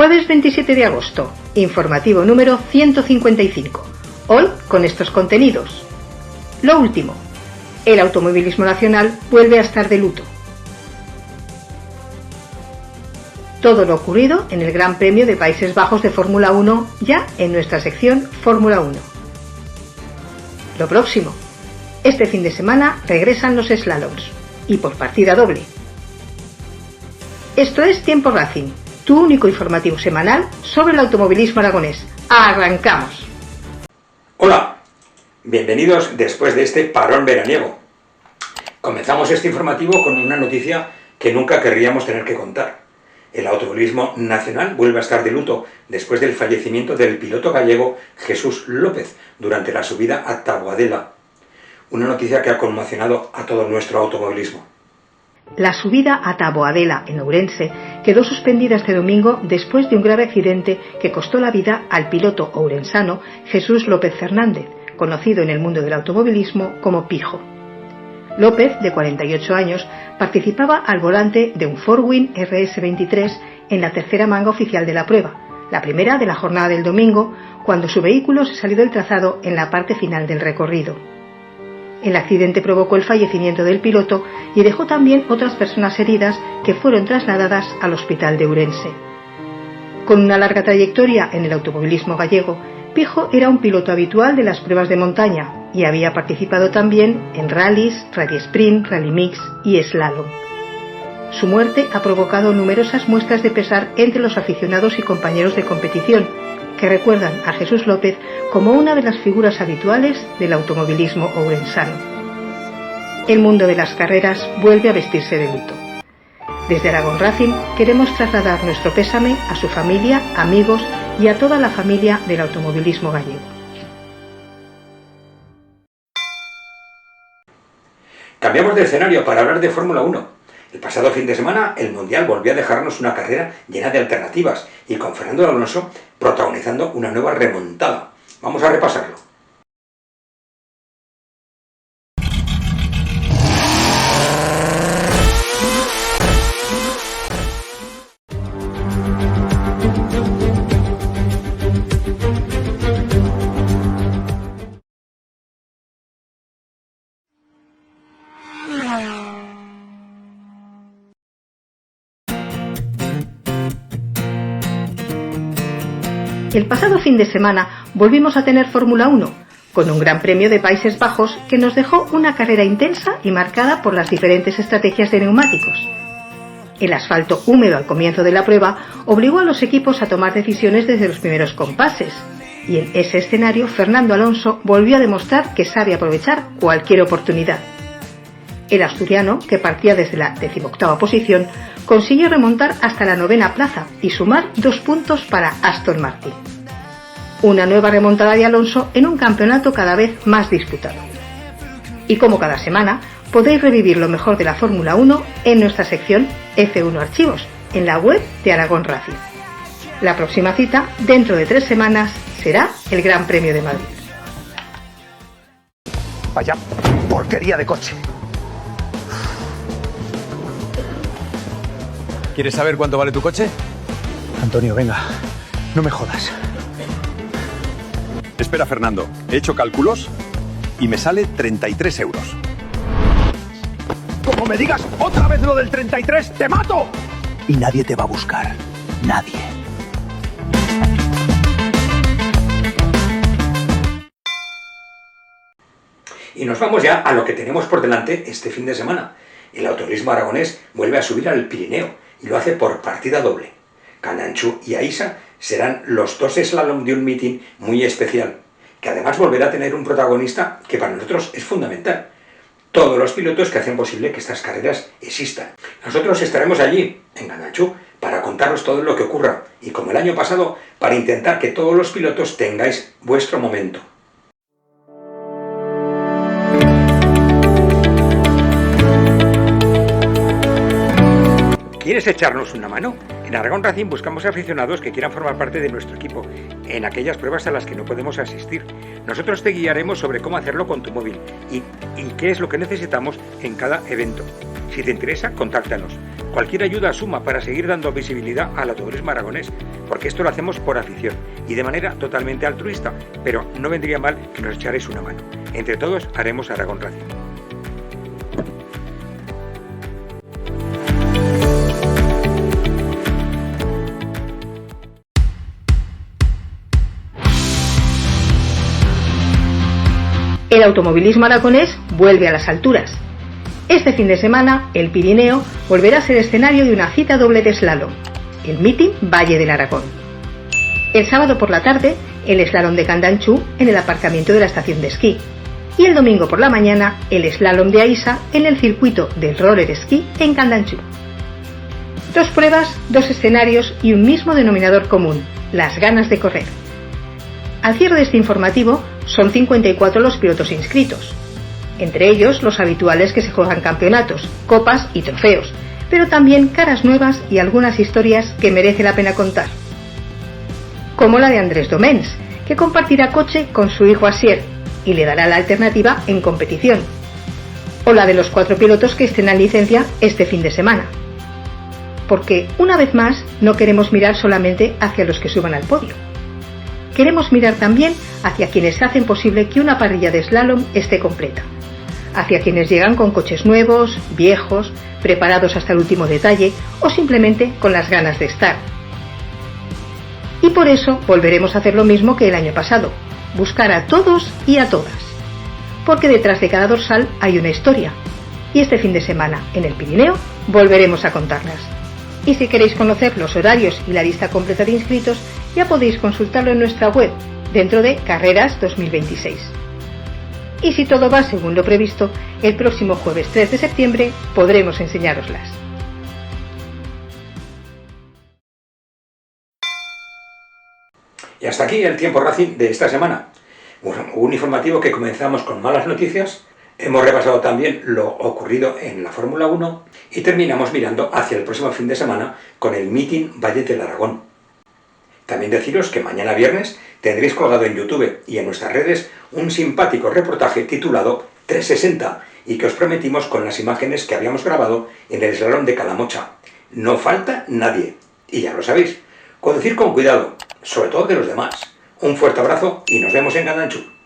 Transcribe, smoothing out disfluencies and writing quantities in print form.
Jueves 27 de agosto, informativo número 155. Hoy con estos contenidos. Lo último, el automovilismo nacional vuelve a estar de luto. Todo lo ocurrido en el Gran Premio de Países Bajos de Fórmula 1 ya en nuestra sección Fórmula 1. Lo próximo, este fin de semana regresan los slaloms y por partida doble. Esto es Tiempo Racing, tu único informativo semanal sobre el automovilismo aragonés. ¡Arrancamos! Hola, bienvenidos después de este parón veraniego. Comenzamos este informativo con una noticia que nunca querríamos tener que contar. El automovilismo nacional vuelve a estar de luto después del fallecimiento del piloto gallego Jesús López durante la subida a Taboadela. Una noticia que ha conmocionado a todo nuestro automovilismo. La subida a Taboadela, en Ourense, quedó suspendida este domingo después de un grave accidente que costó la vida al piloto ourensano Jesús López Fernández, conocido en el mundo del automovilismo como Pijo. López, de 48 años, participaba al volante de un Forwin RS23 en la tercera manga oficial de la prueba, la primera de la jornada del domingo, cuando su vehículo se salió del trazado en la parte final del recorrido. El accidente provocó el fallecimiento del piloto y dejó también otras personas heridas que fueron trasladadas al hospital de Ourense. Con una larga trayectoria en el automovilismo gallego, Pijo era un piloto habitual de las pruebas de montaña y había participado también en rallies, rally sprint, rally mix y slalom. Su muerte ha provocado numerosas muestras de pesar entre los aficionados y compañeros de competición, que recuerdan a Jesús López como una de las figuras habituales del automovilismo ourensano. El mundo de las carreras vuelve a vestirse de luto. Desde Aragón Racing queremos trasladar nuestro pésame a su familia, amigos y a toda la familia del automovilismo gallego. Cambiamos de escenario para hablar de Fórmula 1. El pasado fin de semana, el Mundial volvió a dejarnos una carrera llena de alternativas y con Fernando Alonso protagonizando una nueva remontada. Vamos a repasarlo. El pasado fin de semana volvimos a tener Fórmula 1, con un Gran Premio de Países Bajos que nos dejó una carrera intensa y marcada por las diferentes estrategias de neumáticos. El asfalto húmedo al comienzo de la prueba obligó a los equipos a tomar decisiones desde los primeros compases, y en ese escenario Fernando Alonso volvió a demostrar que sabe aprovechar cualquier oportunidad. El asturiano, que partía desde la 18ª posición, consiguió remontar hasta la 9ª plaza y sumar 2 puntos para Aston Martin. Una nueva remontada de Alonso en un campeonato cada vez más disputado. Y como cada semana, podéis revivir lo mejor de la Fórmula 1 en nuestra sección F1 Archivos, en la web de Aragón Racing. La próxima cita, dentro de 3 semanas, será el Gran Premio de Madrid. Vaya porquería de coche. ¿Quieres saber cuánto vale tu coche? Antonio, venga, no me jodas. Espera, Fernando, he hecho cálculos y me sale 33 euros. Como me digas otra vez lo del 33, ¡te mato! Y nadie te va a buscar. Nadie. Y nos vamos ya a lo que tenemos por delante este fin de semana. El automovilismo aragonés vuelve a subir al Pirineo y lo hace por partida doble. Cananchú y Aisa serán los 2 slalom de un meeting muy especial, que además volverá a tener un protagonista que para nosotros es fundamental. Todos los pilotos que hacen posible que estas carreras existan. Nosotros estaremos allí, en Cananchú, para contaros todo lo que ocurra, y como el año pasado, para intentar que todos los pilotos tengáis vuestro momento. ¿Quieres echarnos una mano? En Aragón Racing buscamos aficionados que quieran formar parte de nuestro equipo en aquellas pruebas a las que no podemos asistir. Nosotros te guiaremos sobre cómo hacerlo con tu móvil y qué es lo que necesitamos en cada evento. Si te interesa, contáctanos. Cualquier ayuda suma para seguir dando visibilidad al automovilismo aragonés, porque esto lo hacemos por afición y de manera totalmente altruista, pero no vendría mal que nos echarais una mano. Entre todos haremos Aragón Racing. El automovilismo aragonés vuelve a las alturas. Este fin de semana, el Pirineo volverá a ser escenario de una cita doble de slalom, el Meeting Valle del Aragón. El sábado por la tarde, el slalom de Candanchú en el aparcamiento de la estación de esquí. Y el domingo por la mañana, el slalom de Aisa en el circuito del roller esquí en Candanchú. 2 pruebas, 2 escenarios y un mismo denominador común, las ganas de correr. Al cierre de este informativo, son 54 los pilotos inscritos. Entre ellos los habituales que se juegan campeonatos, copas y trofeos, pero también caras nuevas y algunas historias que merece la pena contar. Como la de Andrés Domens, que compartirá coche con su hijo Asier y le dará la alternativa en competición. O la de los 4 pilotos que estrenan licencia este fin de semana. Porque, una vez más, no queremos mirar solamente hacia los que suban al podio. Queremos mirar también hacia quienes hacen posible que una parrilla de slalom esté completa. Hacia quienes llegan con coches nuevos, viejos, preparados hasta el último detalle o simplemente con las ganas de estar. Y por eso volveremos a hacer lo mismo que el año pasado, buscar a todos y a todas. Porque detrás de cada dorsal hay una historia. Y este fin de semana, en el Pirineo, volveremos a contarlas. Y si queréis conocer los horarios y la lista completa de inscritos, ya podéis consultarlo en nuestra web, dentro de Carreras 2026. Y si todo va según lo previsto, el próximo jueves 3 de septiembre podremos enseñároslas. Y hasta aquí el Tiempo Racing de esta semana. Un informativo que comenzamos con malas noticias, hemos repasado también lo ocurrido en la Fórmula 1 y terminamos mirando hacia el próximo fin de semana con el Meeting Valle del Aragón. También deciros que mañana viernes tendréis colgado en YouTube y en nuestras redes un simpático reportaje titulado 360 y que os prometimos con las imágenes que habíamos grabado en el slalom de Calamocha. No falta nadie. Y ya lo sabéis, conducir con cuidado, sobre todo de los demás. Un fuerte abrazo y nos vemos en Candanchú.